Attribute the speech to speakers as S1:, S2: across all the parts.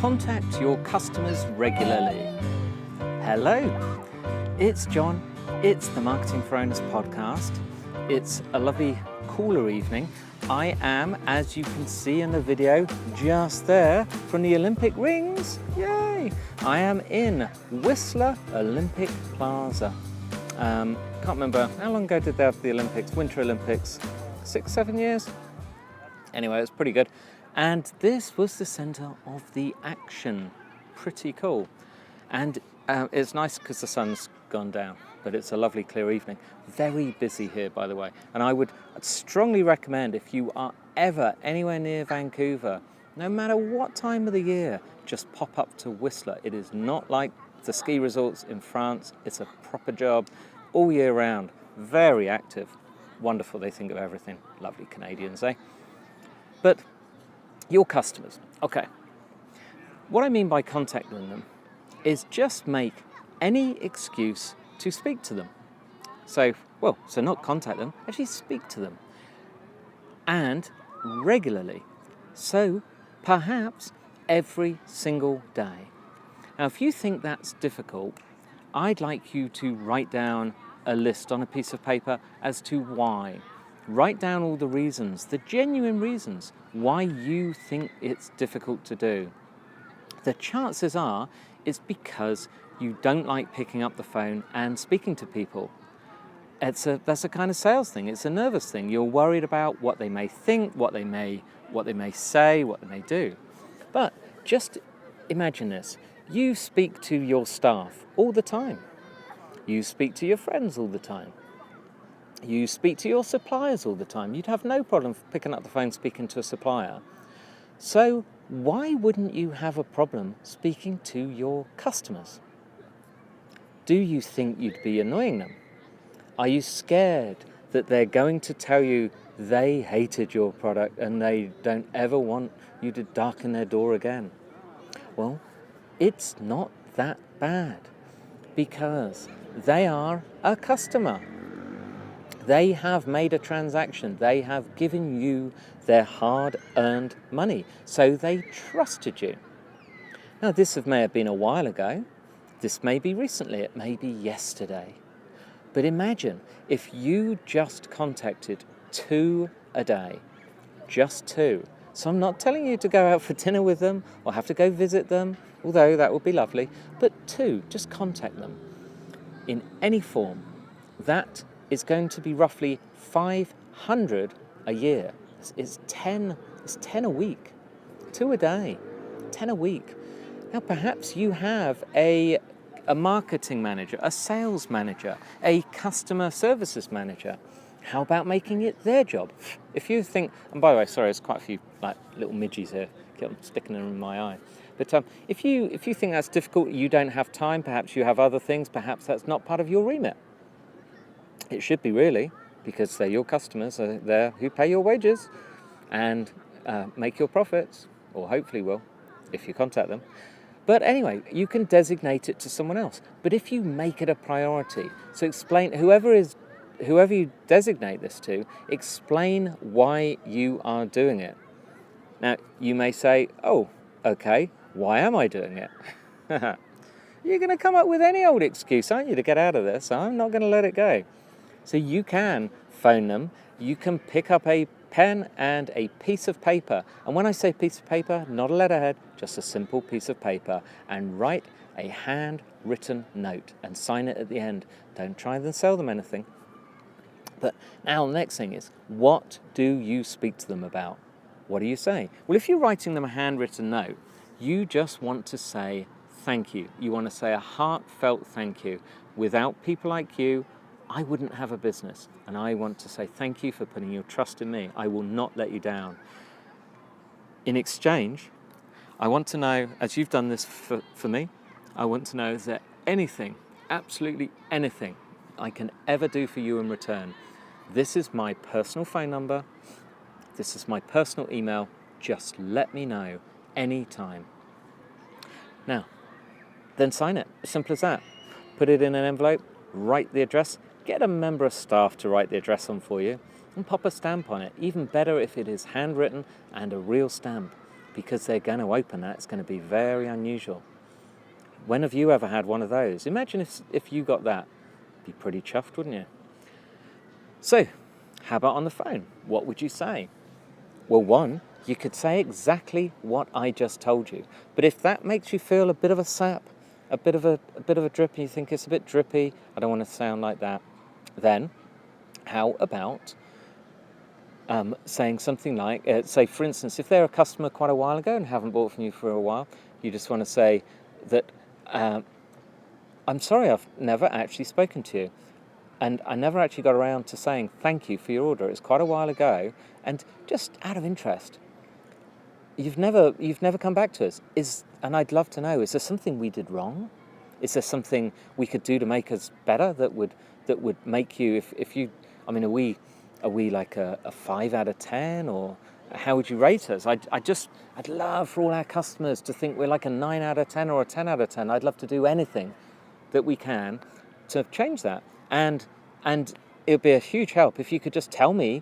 S1: contact your customers regularly. Hello, it's John. It's the Marketing for Owners podcast. It's a lovely cooler evening. I am, as you can see in the video, just there from the Olympic rings. Yay! I am in Whistler Olympic Plaza. Can't remember, how long ago did they have the Olympics, Winter Olympics? 6-7 years? Anyway, it was pretty good. And this was the centre of the action. Pretty cool. And it's nice because the sun's gone down, but it's a lovely clear evening. Very busy here, by the way. And I'd strongly recommend, if you are ever anywhere near Vancouver, no matter what time of the year, just pop up to Whistler. It is not like the ski resorts in France. It's a proper job all year round. Very active. Wonderful, they think of everything. Lovely Canadians, eh? But your customers. Okay. What I mean by contacting them is just make any excuse to speak to them. So not contact them, actually speak to them. And regularly. So perhaps every single day. Now, if you think that's difficult, I'd like you to write down a list on a piece of paper as to why. Write down all the reasons, the genuine reasons why you think it's difficult to do. The chances are it's because you don't like picking up the phone and speaking to people. That's a kind of sales thing. It's a nervous thing. You're worried about what they may think, what they may say, what they may do. But just imagine this. You speak to your staff all the time. You speak to your friends all the time. You speak to your suppliers all the time. You'd have no problem picking up the phone speaking to a supplier. So why wouldn't you have a problem speaking to your customers? Do you think you'd be annoying them? Are you scared that they're going to tell you they hated your product and they don't ever want you to darken their door again? Well, it's not that bad because they are a customer. They have made a transaction. They have given you their hard-earned money. So they trusted you. Now, this may have been a while ago. This may be recently. It may be yesterday. But imagine if you just contacted 2 a day. Just 2. So I'm not telling you to go out for dinner with them or have to go visit them, although that would be lovely. But 2, just contact them in any form. That is going to be roughly 500 a year. It's 10 a week. 2 a day, 10 a week. Now perhaps you have a marketing manager, a sales manager, a customer services manager. How about making it their job? If you think, and by the way, sorry, there's quite a few little midges here, keep on sticking them in my eye. But if you think that's difficult, you don't have time, perhaps you have other things, perhaps that's not part of your remit. It should be really, because they're your customers, they're who pay your wages and make your profits, or hopefully will, if you contact them. But anyway, you can designate it to someone else. But if you make it a priority, so explain, whoever you designate this to, explain why you are doing it. Now, you may say, oh, okay, why am I doing it? You're going to come up with any old excuse, aren't you, to get out of this? I'm not going to let it go. So you can phone them, you can pick up a pen and a piece of paper. And when I say piece of paper, not a letterhead, just a simple piece of paper, and write a handwritten note and sign it at the end. Don't try and sell them anything. But now the next thing is, what do you speak to them about? What do you say? Well, if you're writing them a handwritten note, you just want to say thank you. You want to say a heartfelt thank you. Without people like you, I wouldn't have a business, and I want to say thank you for putting your trust in me. I will not let you down. In exchange, I want to know, as you've done this for me, I want to know, is there anything, absolutely anything, I can ever do for you in return? This is my personal phone number. This is my personal email. Just let me know anytime. Now, then sign it. As simple as that. Put it in an envelope, write the address. Get a member of staff to write the address on for you and pop a stamp on it. Even better if it is handwritten and a real stamp. because they're going to open that. It's going to be very unusual. When have you ever had one of those? Imagine if you got that. Be pretty chuffed, wouldn't you? So, how about on the phone? What would you say? Well, one, you could say exactly what I just told you. But if that makes you feel a bit of a sap, a bit of a drip, and you think it's a bit drippy, I don't want to sound like that, then how about saying something like, say, for instance, if they're a customer quite a while ago and haven't bought from you for a while, you just want to say that, I'm sorry, I've never actually spoken to you. And I never actually got around to saying thank you for your order. It's quite a while ago. And just out of interest, you've never come back to us. And I'd love to know, is there something we did wrong? Is there something we could do to make us better that would make you, if you, I mean, are we like a 5 out of 10, or how would you rate us? I'd love for all our customers to think we're like a 9 out of 10 or a 10 out of 10. I'd love to do anything that we can to change that. And it would be a huge help if you could just tell me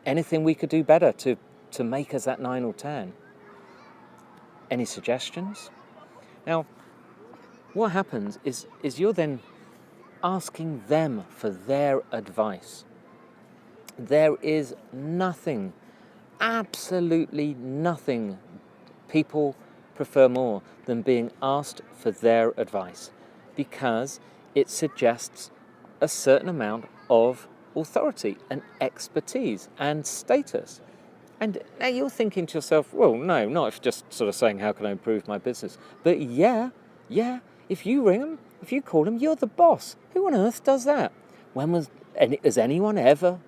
S1: anything we could do better to make us that 9 or 10. Any suggestions? Now, what happens is you're then asking them for their advice. There is nothing, absolutely nothing people prefer more than being asked for their advice, because it suggests a certain amount of authority and expertise and status. And now you're thinking to yourself, well, no, not just sort of saying, how can I improve my business? But yeah, if you ring them, if you call them, you're the boss. Who on earth does that? Has anyone ever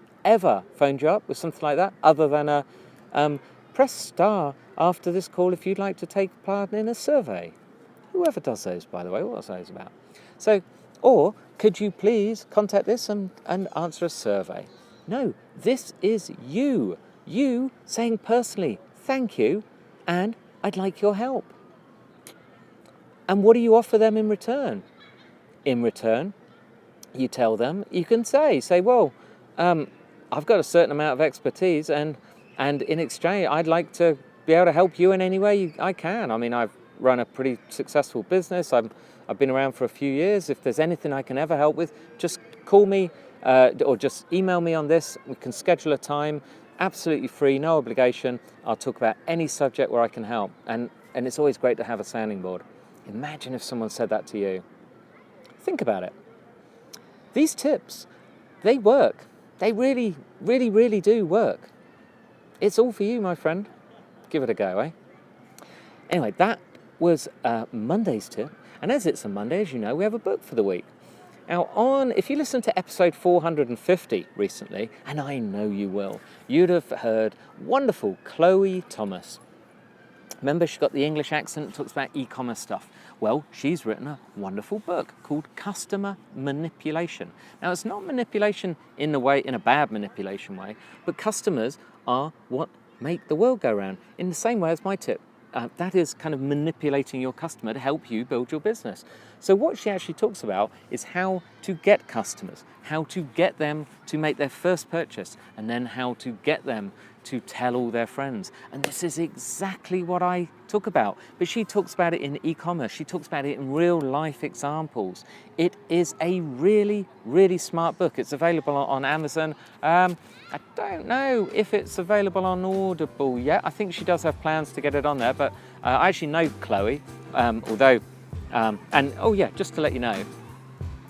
S1: phoned you up with something like that, other than press star after this call if you'd like to take part in a survey? Whoever does those, by the way, what's those about? So, or could you please contact this and answer a survey? No, this is you saying personally, thank you, and I'd like your help. And what do you offer them in return? In return, you tell them, you can say, well, I've got a certain amount of expertise, and in exchange, I'd like to be able to help you in any way I can. I mean, I've run a pretty successful business. I've been around for a few years. If there's anything I can ever help with, just call me or just email me on this. We can schedule a time, absolutely free, no obligation. I'll talk about any subject where I can help. And it's always great to have a sounding board. Imagine if someone said that to you. Think about it. These tips, they work. They really, really, really do work. It's all for you, my friend. Give it a go, eh? Anyway, that was Monday's tip. And as it's a Monday, as you know, we have a book for the week. Now, if you listened to episode 450 recently, and I know you will, you'd have heard wonderful Chloe Thomas. Remember, she got the English accent, talks about e-commerce stuff. Well, she's written a wonderful book called Customer Manipulation. Now, it's not manipulation in a bad manipulation way, but customers are what make the world go round, in the same way as my tip. That is kind of manipulating your customer to help you build your business. So what she actually talks about is how to get customers, how to get them to make their first purchase, and then how to get them to tell all their friends. And this is exactly what I talk about. But she talks about it in e-commerce. She talks about it in real life examples. It is a really, really smart book. It's available on Amazon. I don't know if it's available on Audible yet. I think she does have plans to get it on there, but I actually know Chloe, just to let you know,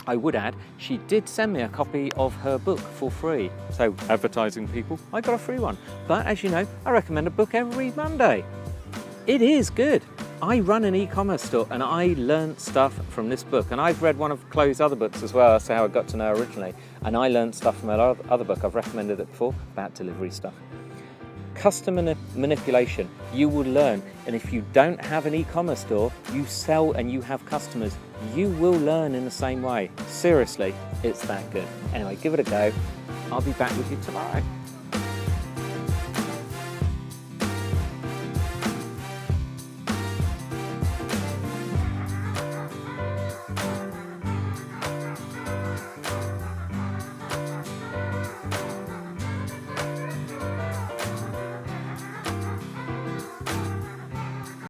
S1: I would add, she did send me a copy of her book for free. So, advertising people, I got a free one. But as you know, I recommend a book every Monday. It is good. I run an e-commerce store and I learned stuff from this book. And I've read one of Chloe's other books as well. That's how I got to know her originally. And I learned stuff from her other book. I've recommended it before, about delivery stuff. Customer manipulation, you will learn. And if you don't have an e-commerce store, you sell and you have customers, you will learn in the same way. Seriously, it's that good. Anyway, give it a go. I'll be back with you tomorrow.